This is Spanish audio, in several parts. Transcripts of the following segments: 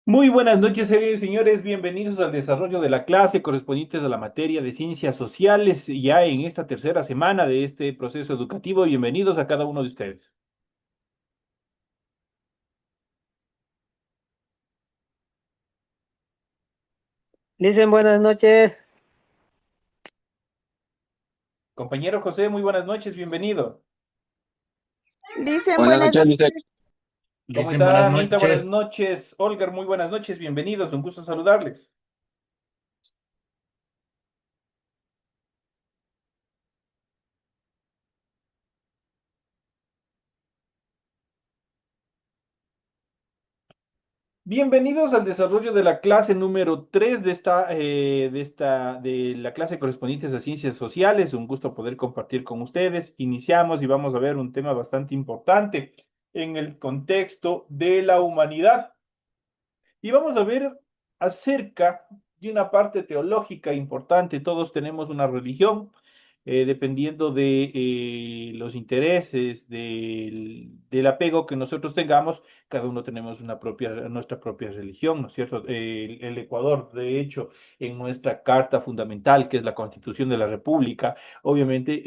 Muy buenas noches, señores y señores. Bienvenidos al desarrollo de la clase correspondientes a la materia de ciencias sociales, ya en esta tercera semana de este proceso educativo. Bienvenidos a cada uno de ustedes. Dicen buenas noches. Compañero José, muy buenas noches, bienvenido. Dicen Buenas buenas noches, Lice. noches. ¿Cómo Dicen está, buenas Anita? Buenas noches. noches. Olgar, muy buenas noches, bienvenidos. Un gusto saludarles. Bienvenidos al desarrollo de la clase número 3 de la clase correspondientes a ciencias sociales. Un gusto poder compartir con ustedes. Iniciamos y vamos a ver un tema bastante importante en el contexto de la humanidad. Y vamos a ver acerca de una parte teológica importante. Todos tenemos una religión, dependiendo de los intereses, del apego que nosotros tengamos, cada uno tenemos nuestra propia religión, ¿no es cierto? El Ecuador, de hecho, en nuestra carta fundamental, que es la Constitución de la República, obviamente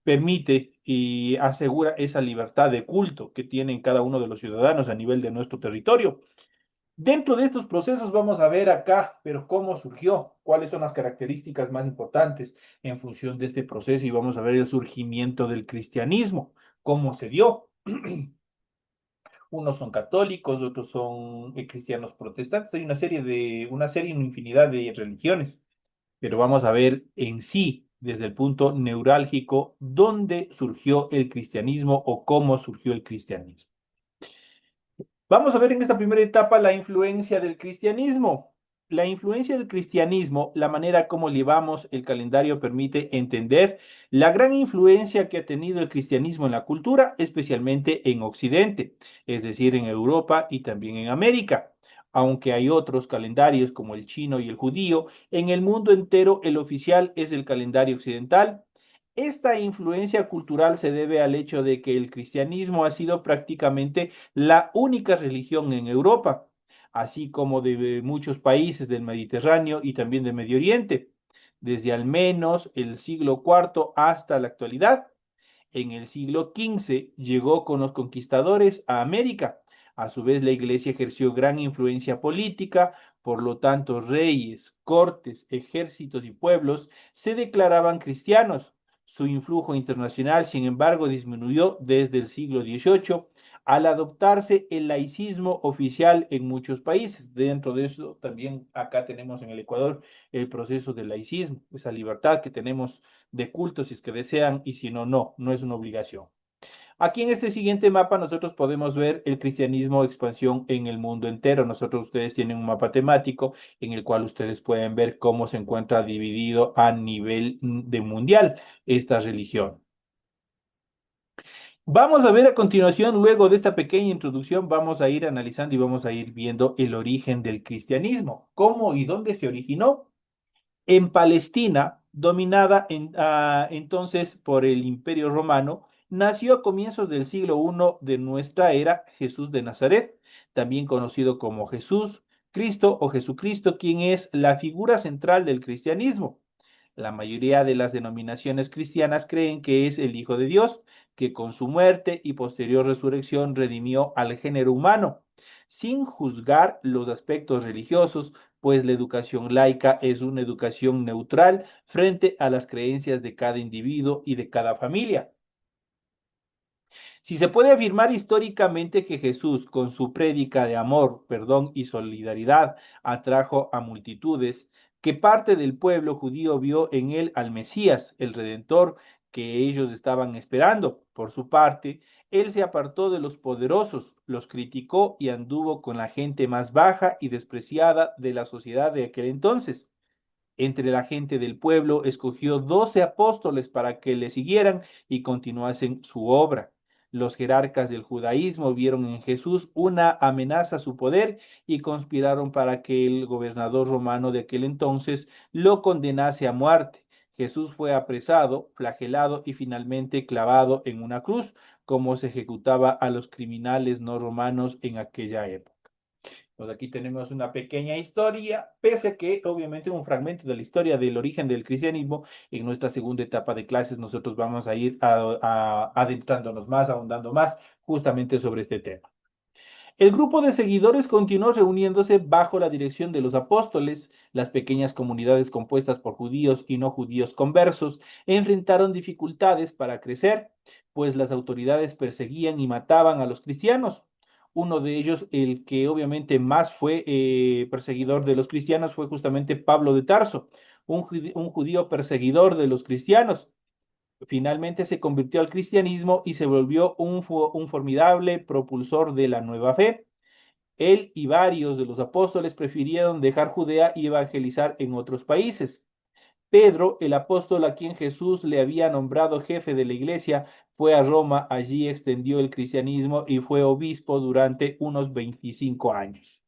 permite y asegura esa libertad de culto que tienen cada uno de los ciudadanos a nivel de nuestro territorio. Dentro de estos procesos vamos a ver acá, pero cómo surgió, cuáles son las características más importantes en función de este proceso y vamos a ver el surgimiento del cristianismo, cómo se dio. Unos son católicos, otros son cristianos protestantes, hay una infinidad de religiones, pero vamos a ver en sí, desde el punto neurálgico, dónde surgió el cristianismo o cómo surgió el cristianismo. Vamos a ver en esta primera etapa la influencia del cristianismo. La influencia del cristianismo, la manera como llevamos el calendario permite entender la gran influencia que ha tenido el cristianismo en la cultura, especialmente en Occidente, es decir, en Europa y también en América. Aunque hay otros calendarios como el chino y el judío, en el mundo entero el oficial es el calendario occidental. Esta influencia cultural se debe al hecho de que el cristianismo ha sido prácticamente la única religión en Europa, así como de muchos países del Mediterráneo y también del Medio Oriente, desde al menos el siglo IV hasta la actualidad. En el siglo XV llegó con los conquistadores a América. A su vez, la Iglesia ejerció gran influencia política, por lo tanto, reyes, cortes, ejércitos y pueblos se declaraban cristianos. Su influjo internacional, sin embargo, disminuyó desde el siglo XVIII al adoptarse el laicismo oficial en muchos países. Dentro de eso, también acá tenemos en el Ecuador el proceso del laicismo, esa libertad que tenemos de culto si es que desean y si no, no, no es una obligación. Aquí en este siguiente mapa nosotros podemos ver el cristianismo expansión en el mundo entero. Ustedes tienen un mapa temático en el cual ustedes pueden ver cómo se encuentra dividido a nivel de mundial esta religión. Vamos a ver a continuación, luego de esta pequeña introducción, vamos a ir analizando y vamos a ir viendo el origen del cristianismo, cómo y dónde se originó. En Palestina, dominada entonces por el Imperio Romano, nació a comienzos del siglo I de nuestra era Jesús de Nazaret, también conocido como Jesús, Cristo o Jesucristo, quien es la figura central del cristianismo. La mayoría de las denominaciones cristianas creen que es el Hijo de Dios, que con su muerte y posterior resurrección redimió al género humano, sin juzgar los aspectos religiosos, pues la educación laica es una educación neutral frente a las creencias de cada individuo y de cada familia. Si se puede afirmar históricamente que Jesús, con su prédica de amor, perdón y solidaridad, atrajo a multitudes, que parte del pueblo judío vio en él al Mesías, el Redentor, que ellos estaban esperando. Por su parte, él se apartó de los poderosos, los criticó y anduvo con la gente más baja y despreciada de la sociedad de aquel entonces. Entre la gente del pueblo escogió 12 apóstoles para que le siguieran y continuasen su obra. Los jerarcas del judaísmo vieron en Jesús una amenaza a su poder y conspiraron para que el gobernador romano de aquel entonces lo condenase a muerte. Jesús fue apresado, flagelado y finalmente clavado en una cruz, como se ejecutaba a los criminales no romanos en aquella época. Pues aquí tenemos una pequeña historia, pese a que obviamente un fragmento de la historia del origen del cristianismo. En nuestra segunda etapa de clases nosotros vamos a ir adentrándonos más, ahondando más justamente sobre este tema. El grupo de seguidores continuó reuniéndose bajo la dirección de los apóstoles. Las pequeñas comunidades compuestas por judíos y no judíos conversos enfrentaron dificultades para crecer, pues las autoridades perseguían y mataban a los cristianos. Uno de ellos, el que obviamente más fue perseguidor de los cristianos, fue justamente Pablo de Tarso, un judío perseguidor de los cristianos. Finalmente se convirtió al cristianismo y se volvió un formidable propulsor de la nueva fe. Él y varios de los apóstoles prefirieron dejar Judea y evangelizar en otros países. Pedro, el apóstol a quien Jesús le había nombrado jefe de la iglesia, fue a Roma, allí extendió el cristianismo y fue obispo durante unos 25 años.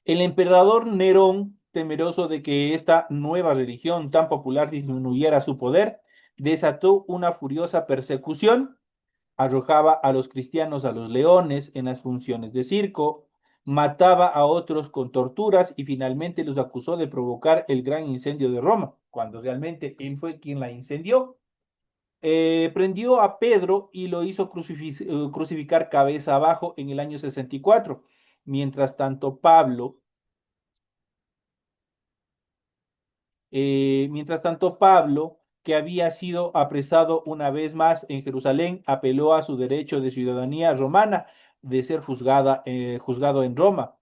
El emperador Nerón, temeroso de que esta nueva religión tan popular disminuyera su poder, desató una furiosa persecución. Arrojaba a los cristianos a los leones en las funciones de circo, mataba a otros con torturas y finalmente los acusó de provocar el gran incendio de Roma, cuando realmente él fue quien la incendió. Prendió a Pedro y lo hizo crucificar cabeza abajo en el año 64. Mientras tanto, Pablo, que había sido apresado una vez más en Jerusalén, apeló a su derecho de ciudadanía romana de ser juzgado en Roma,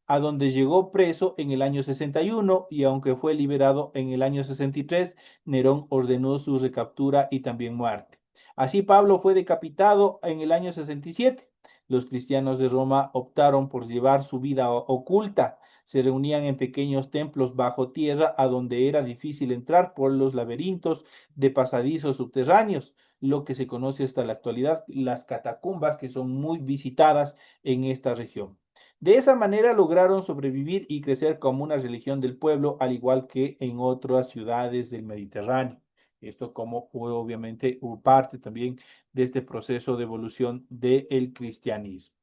a donde llegó preso en el año 61 y aunque fue liberado en el año 63, Nerón ordenó su recaptura y también muerte. Así Pablo fue decapitado en el año 67. Los cristianos de Roma optaron por llevar su vida oculta. Se reunían en pequeños templos bajo tierra a donde era difícil entrar por los laberintos de pasadizos subterráneos, lo que se conoce hasta la actualidad, las catacumbas, que son muy visitadas en esta región. De esa manera lograron sobrevivir y crecer como una religión del pueblo, al igual que en otras ciudades del Mediterráneo. Esto como fue obviamente parte también de este proceso de evolución del cristianismo.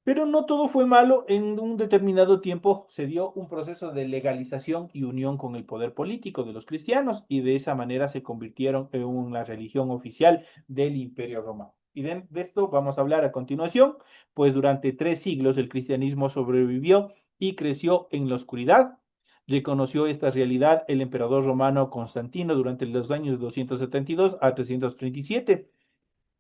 Pero no todo fue malo. En un determinado tiempo se dio un proceso de legalización y unión con el poder político de los cristianos y de esa manera se convirtieron en una religión oficial del Imperio Romano. Y de esto vamos a hablar a continuación, pues durante 3 siglos el cristianismo sobrevivió y creció en la oscuridad. Reconoció esta realidad el emperador romano Constantino durante los años 272 a 337,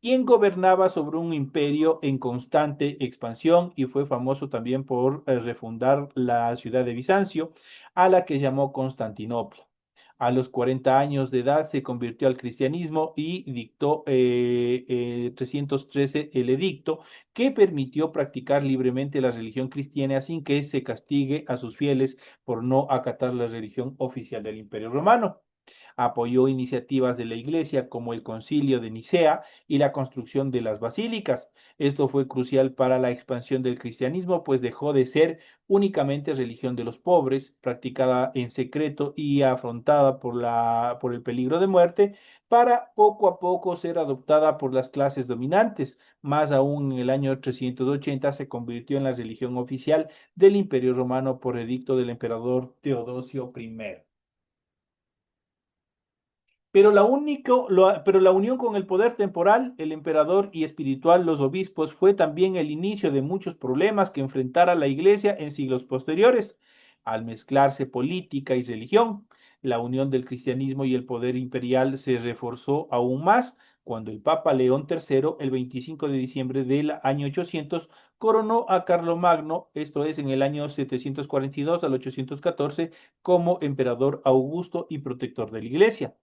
quien gobernaba sobre un imperio en constante expansión y fue famoso también por refundar la ciudad de Bizancio, a la que llamó Constantinopla. A los 40 años de edad se convirtió al cristianismo y dictó 313 el edicto que permitió practicar libremente la religión cristiana sin que se castigue a sus fieles por no acatar la religión oficial del Imperio Romano. Apoyó iniciativas de la Iglesia como el Concilio de Nicea y la construcción de las basílicas. Esto fue crucial para la expansión del cristianismo, pues dejó de ser únicamente religión de los pobres, practicada en secreto y afrontada por el peligro de muerte, para poco a poco ser adoptada por las clases dominantes. Más aún en el año 380 se convirtió en la religión oficial del Imperio Romano por edicto del emperador Teodosio I. Pero la unión con el poder temporal, el emperador y espiritual, los obispos, fue también el inicio de muchos problemas que enfrentara la Iglesia en siglos posteriores. Al mezclarse política y religión, la unión del cristianismo y el poder imperial se reforzó aún más cuando el Papa León III, el 25 de diciembre del año 800, coronó a Carlomagno, esto es en el año 742 al 814, como emperador augusto y protector de la Iglesia.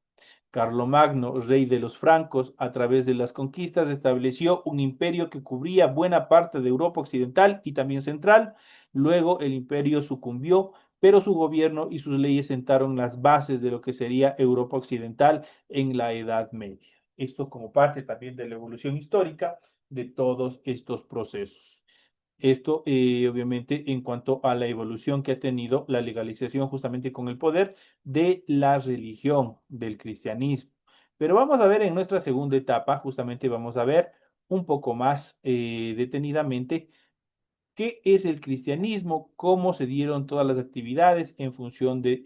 Carlomagno, rey de los francos, a través de las conquistas estableció un imperio que cubría buena parte de Europa occidental y también central. Luego el imperio sucumbió, pero su gobierno y sus leyes sentaron las bases de lo que sería Europa occidental en la Edad Media. Esto como parte también de la evolución histórica de todos estos procesos. Esto, obviamente, en cuanto a la evolución que ha tenido la legalización justamente con el poder de la religión, del cristianismo. Pero vamos a ver en nuestra segunda etapa, justamente vamos a ver un poco más detenidamente qué es el cristianismo, cómo se dieron todas las actividades en función de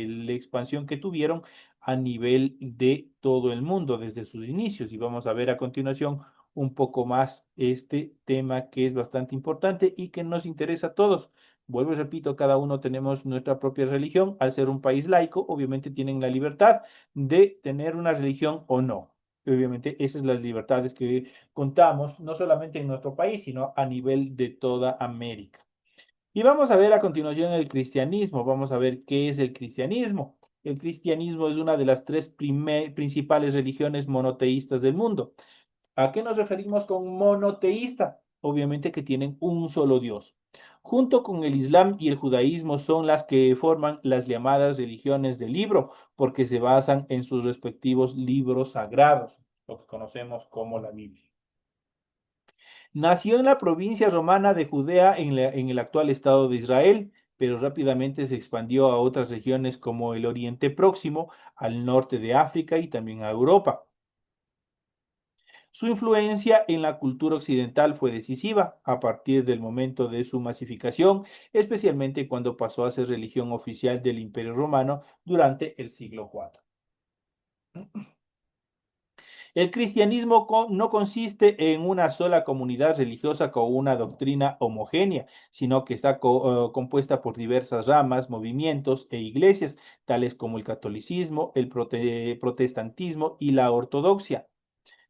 la expansión que tuvieron a nivel de todo el mundo desde sus inicios. Y vamos a ver a continuación un poco más este tema que es bastante importante y que nos interesa a todos. Vuelvo y repito, cada uno tenemos nuestra propia religión. Al ser un país laico, obviamente tienen la libertad de tener una religión o no. Obviamente, esas son las libertades que contamos no solamente en nuestro país, sino a nivel de toda América. Y vamos a ver a continuación el cristianismo. Vamos a ver qué es el cristianismo. El cristianismo es una de las tres principales religiones monoteístas del mundo. ¿A qué nos referimos con monoteísta? Obviamente que tienen un solo Dios. Junto con el Islam y el judaísmo son las que forman las llamadas religiones del libro, porque se basan en sus respectivos libros sagrados, lo que conocemos como la Biblia. Nació en la provincia romana de Judea en el actual Estado de Israel, pero rápidamente se expandió a otras regiones como el Oriente Próximo, al norte de África y también a Europa. Su influencia en la cultura occidental fue decisiva a partir del momento de su masificación, especialmente cuando pasó a ser religión oficial del Imperio Romano durante el siglo IV. El cristianismo no consiste en una sola comunidad religiosa con una doctrina homogénea, sino que está compuesta por diversas ramas, movimientos e iglesias, tales como el catolicismo, el protestantismo y la ortodoxia.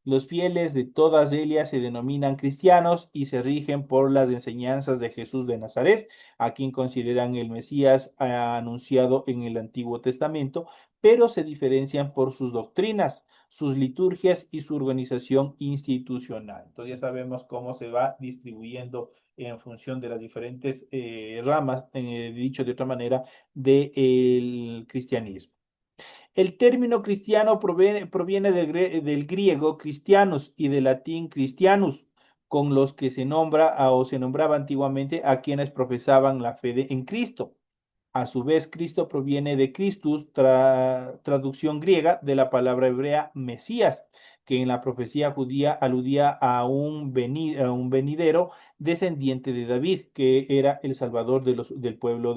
Los fieles de todas ellas se denominan cristianos y se rigen por las enseñanzas de Jesús de Nazaret, a quien consideran el Mesías anunciado en el Antiguo Testamento, pero se diferencian por sus doctrinas, sus liturgias y su organización institucional. Entonces ya sabemos cómo se va distribuyendo en función de las diferentes ramas, dicho de otra manera, del cristianismo. El término cristiano proviene del griego cristianos y del latín christianus, con los que se nombra o se nombraba antiguamente a quienes profesaban la fe en Cristo. A su vez, Cristo proviene de Christus, traducción griega de la palabra hebrea Mesías, que en la profecía judía aludía a un venidero descendiente de David, que era el salvador del pueblo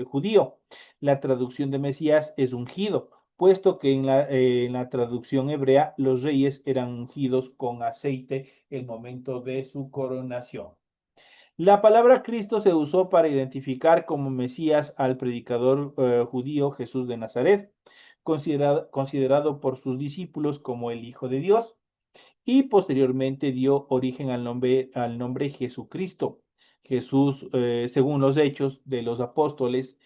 judío. La traducción de Mesías es ungido, puesto que en la traducción hebrea los reyes eran ungidos con aceite el momento de su coronación. La palabra Cristo se usó para identificar como Mesías al predicador judío Jesús de Nazaret, considerado por sus discípulos como el Hijo de Dios, y posteriormente dio origen al nombre Jesucristo. Jesús, según los hechos de los apóstoles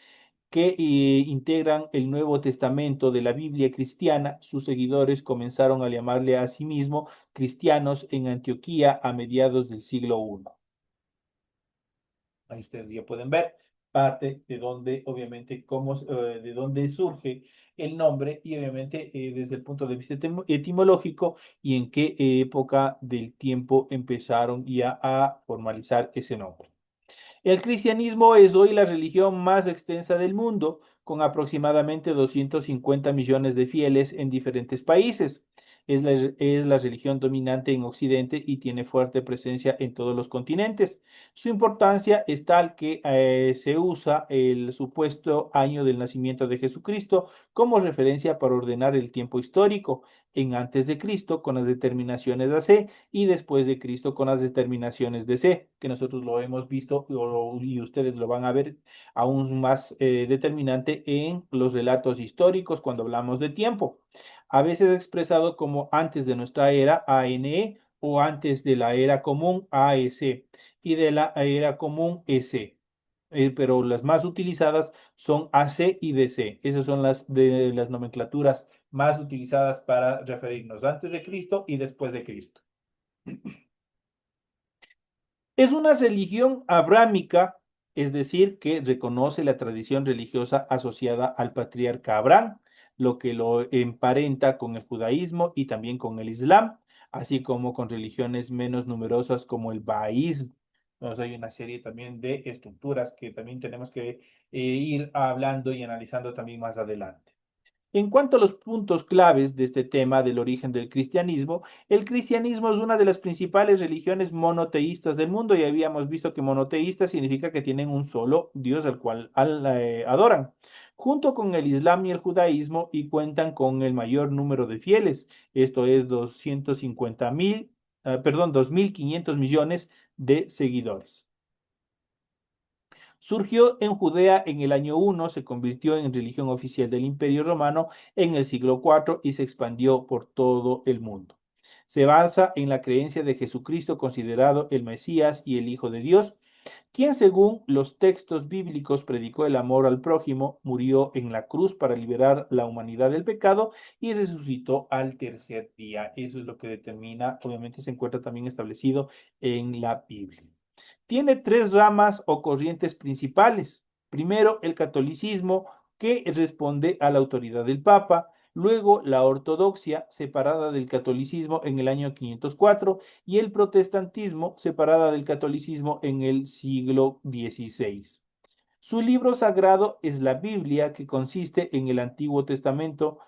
que integran el Nuevo Testamento de la Biblia cristiana, sus seguidores comenzaron a llamarle a sí mismo cristianos en Antioquía a mediados del siglo I. Ahí ustedes ya pueden ver parte de dónde, obviamente, de dónde surge el nombre y obviamente desde el punto de vista etimológico y en qué época del tiempo empezaron ya a formalizar ese nombre. El cristianismo es hoy la religión más extensa del mundo, con aproximadamente 250 millones de fieles en diferentes países. Es la religión dominante en Occidente y tiene fuerte presencia en todos los continentes. Su importancia es tal que se usa el supuesto año del nacimiento de Jesucristo como referencia para ordenar el tiempo histórico, en antes de Cristo con las determinaciones de AC y después de Cristo con las determinaciones de C, que nosotros lo hemos visto y ustedes lo van a ver aún más determinante en los relatos históricos cuando hablamos de tiempo. A veces expresado como antes de nuestra era, ANE, o antes de la era común, AEC, y de la era común, EC. Pero las más utilizadas son AC y DC. Esas son las de las nomenclaturas más utilizadas para referirnos antes de Cristo y después de Cristo. Es una religión abrámica, es decir, que reconoce la tradición religiosa asociada al patriarca Abraham, lo que lo emparenta con el judaísmo y también con el islam, así como con religiones menos numerosas como el baísmo. Entonces hay una serie también de estructuras que también tenemos que ir hablando y analizando también más adelante. En cuanto a los puntos claves de este tema del origen del cristianismo, el cristianismo es una de las principales religiones monoteístas del mundo y habíamos visto que monoteísta significa que tienen un solo Dios al cual adoran, junto con el Islam y el judaísmo y cuentan con el mayor número de fieles, esto es 2.500 millones de seguidores. Surgió en Judea en el año 1, se convirtió en religión oficial del Imperio Romano en el siglo IV y se expandió por todo el mundo. Se basa en la creencia de Jesucristo considerado el Mesías y el Hijo de Dios, quien según los textos bíblicos predicó el amor al prójimo, murió en la cruz para liberar la humanidad del pecado y resucitó al tercer día. Eso es lo que determina, obviamente se encuentra también establecido en la Biblia. Tiene tres ramas o corrientes principales. Primero, el catolicismo, que responde a la autoridad del Papa. Luego, la ortodoxia, separada del catolicismo en el año 504, y el protestantismo, separada del catolicismo en el siglo XVI. Su libro sagrado es la Biblia, que consiste en el Antiguo Testamento,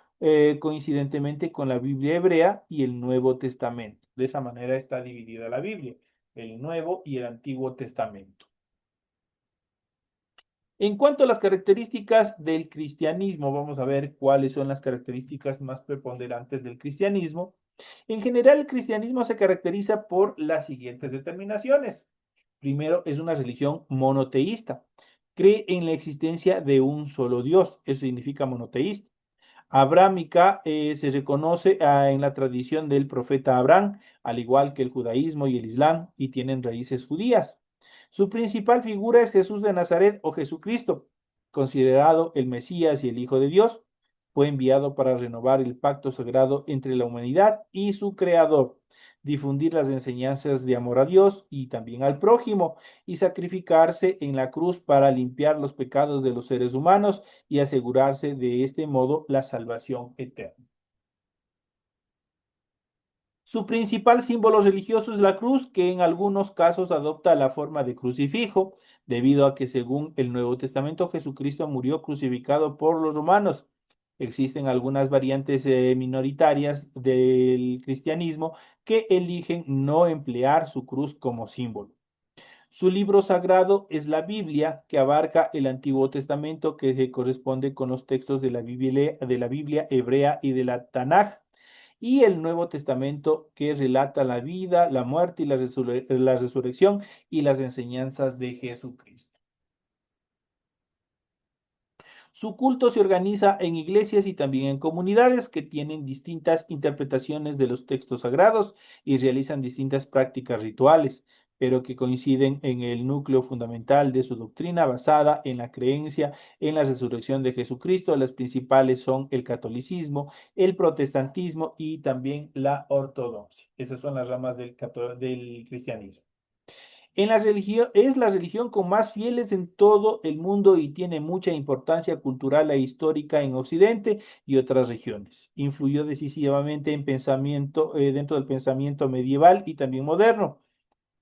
coincidentemente con la Biblia hebrea y el Nuevo Testamento. De esa manera está dividida la Biblia, el Nuevo y el Antiguo Testamento. En cuanto a las características del cristianismo, vamos a ver cuáles son las características más preponderantes del cristianismo. En general, el cristianismo se caracteriza por las siguientes determinaciones. Primero, es una religión monoteísta. Cree en la existencia de un solo Dios. Eso significa monoteísta. Abrámica se reconoce en la tradición del profeta Abraham, al igual que el judaísmo y el islam, y tienen raíces judías. Su principal figura es Jesús de Nazaret o Jesucristo, considerado el Mesías y el Hijo de Dios. Fue enviado para renovar el pacto sagrado entre la humanidad y su Creador, difundir las enseñanzas de amor a Dios y también al prójimo, y sacrificarse en la cruz para limpiar los pecados de los seres humanos y asegurarse de este modo la salvación eterna. Su principal símbolo religioso es la cruz, que en algunos casos adopta la forma de crucifijo, debido a que según el Nuevo Testamento Jesucristo murió crucificado por los romanos. Existen algunas variantes minoritarias del cristianismo que eligen no emplear su cruz como símbolo. Su libro sagrado es la Biblia, que abarca el Antiguo Testamento, que se corresponde con los textos de la Biblia hebrea y de la Tanaj, y el Nuevo Testamento, que relata la vida, la muerte y la resurrección y las enseñanzas de Jesucristo. Su culto se organiza en iglesias y también en comunidades que tienen distintas interpretaciones de los textos sagrados y realizan distintas prácticas rituales, pero que coinciden en el núcleo fundamental de su doctrina basada en la creencia en la resurrección de Jesucristo. Las principales son el catolicismo, el protestantismo y también la ortodoxia. Esas son las ramas del cristianismo. Es la religión con más fieles en todo el mundo y tiene mucha importancia cultural e histórica en Occidente y otras regiones. Influyó decisivamente dentro del pensamiento medieval y también moderno.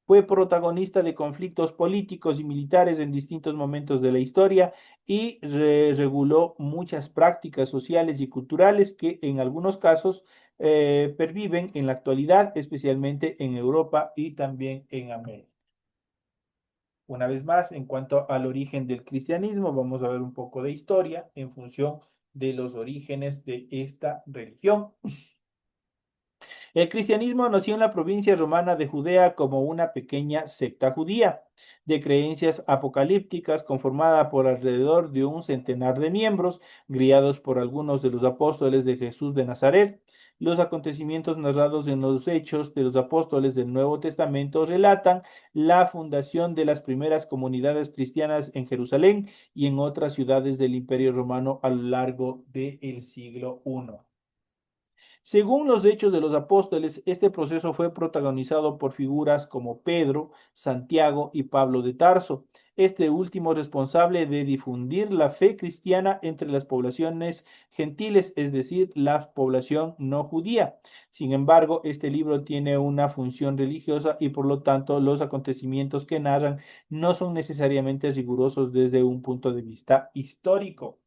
Fue protagonista de conflictos políticos y militares en distintos momentos de la historia y reguló muchas prácticas sociales y culturales que en algunos casos perviven en la actualidad, especialmente en Europa y también en América. Una vez más, en cuanto al origen del cristianismo, vamos a ver un poco de historia en función de los orígenes de esta religión. El cristianismo nació en la provincia romana de Judea como una pequeña secta judía de creencias apocalípticas conformada por alrededor de un centenar de miembros, guiados por algunos de los apóstoles de Jesús de Nazaret. Los acontecimientos narrados en los Hechos de los Apóstoles del Nuevo Testamento relatan la fundación de las primeras comunidades cristianas en Jerusalén y en otras ciudades del Imperio Romano a lo largo del siglo I. Según los Hechos de los Apóstoles, este proceso fue protagonizado por figuras como Pedro, Santiago y Pablo de Tarso, este último responsable de difundir la fe cristiana entre las poblaciones gentiles, es decir, la población no judía. Sin embargo, este libro tiene una función religiosa y por lo tanto los acontecimientos que narran no son necesariamente rigurosos desde un punto de vista histórico.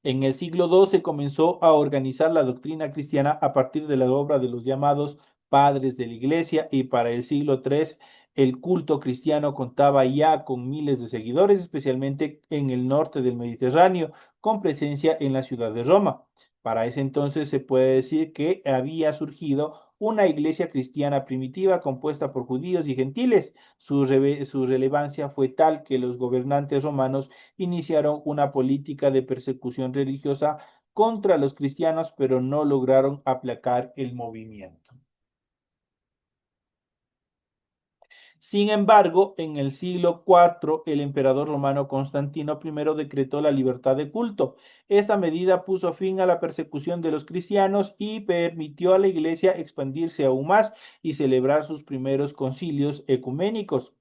En el siglo II se comenzó a organizar la doctrina cristiana a partir de la obra de los llamados padres de la Iglesia y para el siglo III el culto cristiano contaba ya con miles de seguidores, especialmente en el norte del Mediterráneo, con presencia en la ciudad de Roma. Para ese entonces se puede decir que había surgido una iglesia cristiana primitiva compuesta por judíos y gentiles. Su relevancia fue tal que los gobernantes romanos iniciaron una política de persecución religiosa contra los cristianos, pero no lograron aplacar el movimiento. Sin embargo, en el siglo IV, el emperador romano Constantino I decretó la libertad de culto. Esta medida puso fin a la persecución de los cristianos y permitió a la Iglesia expandirse aún más y celebrar sus primeros concilios ecuménicos.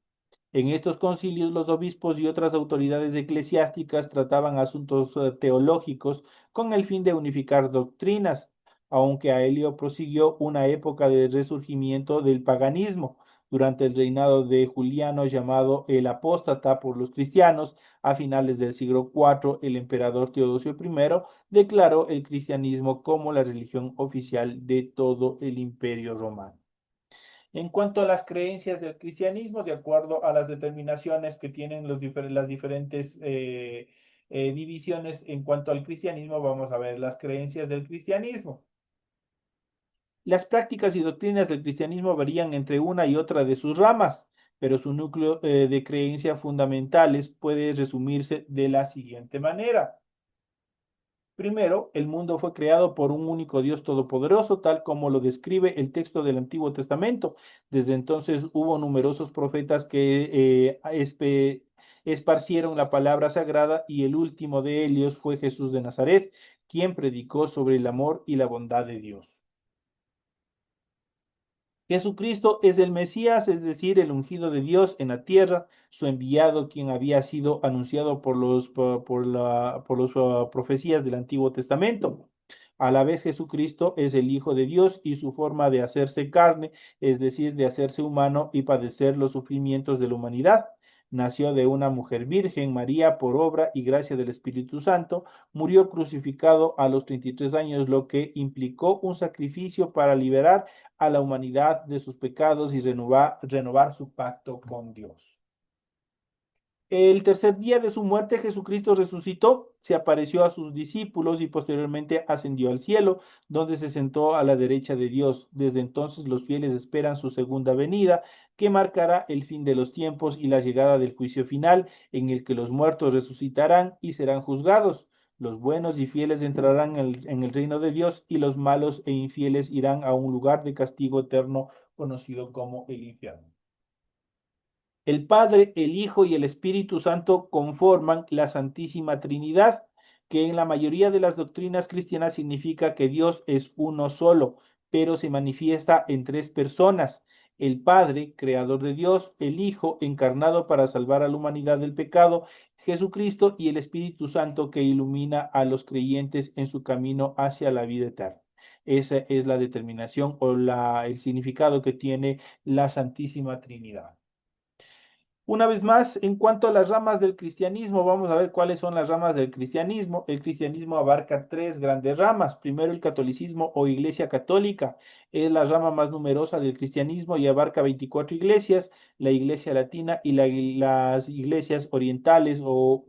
En estos concilios, los obispos y otras autoridades eclesiásticas trataban asuntos teológicos con el fin de unificar doctrinas, aunque Aelio prosiguió una época de resurgimiento del paganismo. Durante el reinado de Juliano, llamado el apóstata por los cristianos, a finales del siglo IV, el emperador Teodosio I declaró el cristianismo como la religión oficial de todo el imperio romano. En cuanto a las creencias del cristianismo, de acuerdo a las determinaciones que tienen las diferentes divisiones en cuanto al cristianismo, vamos a ver las creencias del cristianismo. Las prácticas y doctrinas del cristianismo varían entre una y otra de sus ramas, pero su núcleo de creencias fundamentales puede resumirse de la siguiente manera. Primero, el mundo fue creado por un único Dios todopoderoso, tal como lo describe el texto del Antiguo Testamento. Desde entonces hubo numerosos profetas que esparcieron la palabra sagrada y el último de ellos fue Jesús de Nazaret, quien predicó sobre el amor y la bondad de Dios. Jesucristo es el Mesías, es decir, el ungido de Dios en la tierra, su enviado, quien había sido anunciado por las profecías del Antiguo Testamento. A la vez, Jesucristo es el Hijo de Dios y su forma de hacerse carne, es decir, de hacerse humano y padecer los sufrimientos de la humanidad. Nació de una mujer virgen, María, por obra y gracia del Espíritu Santo, murió crucificado a los 33 años, lo que implicó un sacrificio para liberar a la humanidad de sus pecados y renovar su pacto con Dios. El tercer día de su muerte, Jesucristo resucitó, se apareció a sus discípulos y posteriormente ascendió al cielo, donde se sentó a la derecha de Dios. Desde entonces los fieles esperan su segunda venida, que marcará el fin de los tiempos y la llegada del juicio final, en el que los muertos resucitarán y serán juzgados. Los buenos y fieles entrarán en el reino de Dios y los malos e infieles irán a un lugar de castigo eterno conocido como el infierno. El Padre, el Hijo y el Espíritu Santo conforman la Santísima Trinidad, que en la mayoría de las doctrinas cristianas significa que Dios es uno solo, pero se manifiesta en tres personas. El Padre, creador de Dios, el Hijo, encarnado para salvar a la humanidad del pecado, Jesucristo y el Espíritu Santo que ilumina a los creyentes en su camino hacia la vida eterna. Esa es la determinación o el significado que tiene la Santísima Trinidad. Una vez más, en cuanto a las ramas del cristianismo, vamos a ver cuáles son las ramas del cristianismo. El cristianismo abarca tres grandes ramas. Primero, el catolicismo o Iglesia Católica es la rama más numerosa del cristianismo y abarca 24 iglesias, la Iglesia Latina y las iglesias orientales o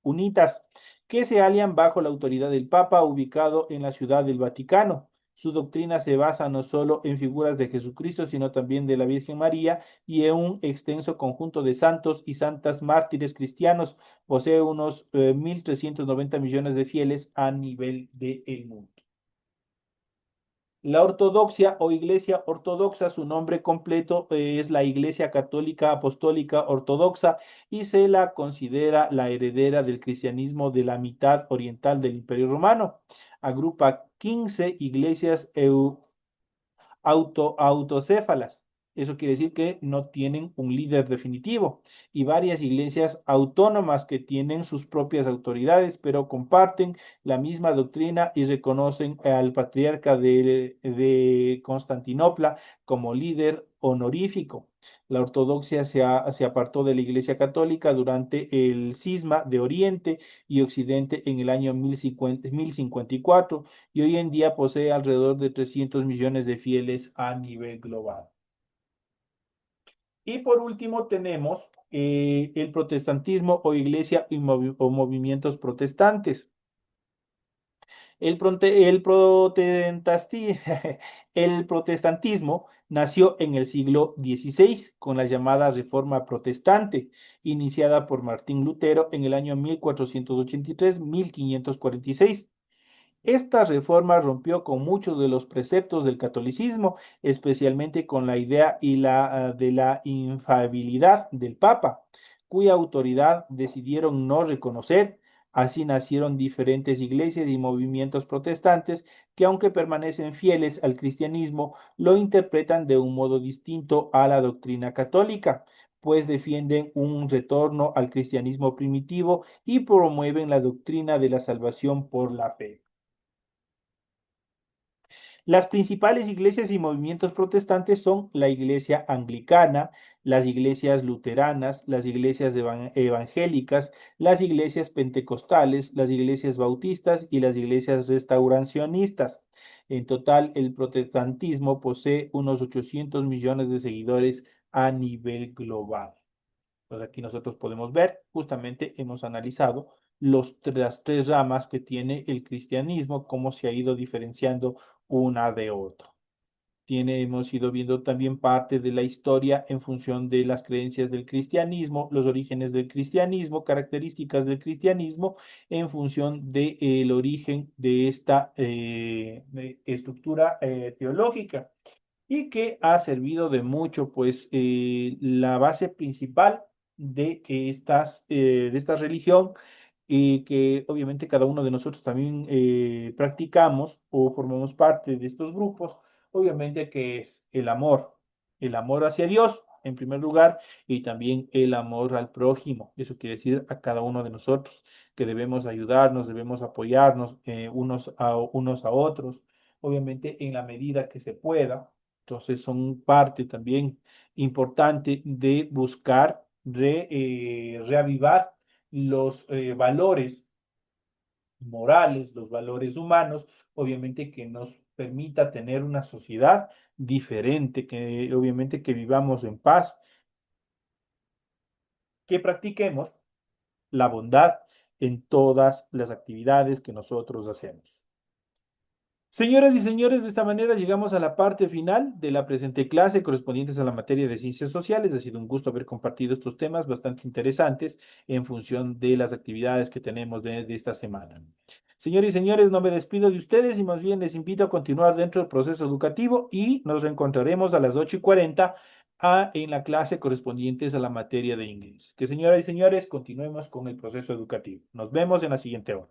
unitas, que se alían bajo la autoridad del Papa, ubicado en la Ciudad del Vaticano. Su doctrina se basa no solo en figuras de Jesucristo, sino también de la Virgen María y en un extenso conjunto de santos y santas mártires cristianos. Posee unos 1.390 millones de fieles a nivel del mundo. La ortodoxia o Iglesia Ortodoxa, su nombre completo es la Iglesia Católica Apostólica Ortodoxa y se la considera la heredera del cristianismo de la mitad oriental del Imperio Romano. Agrupa 15 iglesias autocéfalas. Eso quiere decir que no tienen un líder definitivo y varias iglesias autónomas que tienen sus propias autoridades, pero comparten la misma doctrina y reconocen al patriarca de Constantinopla como líder honorífico. La ortodoxia se apartó de la Iglesia Católica durante el cisma de Oriente y Occidente en el año 1054 y hoy en día posee alrededor de 300 millones de fieles a nivel global. Y por último tenemos el protestantismo o iglesia o movimientos protestantes. El protestantismo nació en el siglo XVI con la llamada Reforma Protestante, iniciada por Martín Lutero en el año 1483-1546. Esta reforma rompió con muchos de los preceptos del catolicismo, especialmente con la idea de la infalibilidad del Papa, cuya autoridad decidieron no reconocer. Así nacieron diferentes iglesias y movimientos protestantes que, aunque permanecen fieles al cristianismo, lo interpretan de un modo distinto a la doctrina católica, pues defienden un retorno al cristianismo primitivo y promueven la doctrina de la salvación por la fe. Las principales iglesias y movimientos protestantes son la iglesia anglicana, las iglesias luteranas, las iglesias evangélicas, las iglesias pentecostales, las iglesias bautistas y las iglesias restauracionistas. En total, el protestantismo posee unos 800 millones de seguidores a nivel global. Pues aquí nosotros podemos ver, justamente hemos analizado las tres ramas que tiene el cristianismo, cómo se ha ido diferenciando una de otra. Hemos ido viendo también parte de la historia en función de las creencias del cristianismo, los orígenes del cristianismo, características del cristianismo, en función del origen de esta estructura teológica y que ha servido de mucho, pues la base principal de esta religión y que obviamente cada uno de nosotros también practicamos o formamos parte de estos grupos, obviamente que es el amor hacia Dios en primer lugar y también el amor al prójimo. Eso quiere decir a cada uno de nosotros que debemos ayudarnos, debemos apoyarnos unos a otros, obviamente en la medida que se pueda. Entonces son parte también importante de buscar reavivar los valores morales, los valores humanos, obviamente que nos permita tener una sociedad diferente, que obviamente que vivamos en paz, que practiquemos la bondad en todas las actividades que nosotros hacemos. Señoras y señores, de esta manera llegamos a la parte final de la presente clase correspondientes a la materia de ciencias sociales. Ha sido un gusto haber compartido estos temas bastante interesantes en función de las actividades que tenemos de esta semana. Señores y señores, no me despido de ustedes y más bien les invito a continuar dentro del proceso educativo y nos reencontraremos a las 8:40 en la clase correspondientes a la materia de inglés. Que señoras y señores, continuemos con el proceso educativo. Nos vemos en la siguiente hora.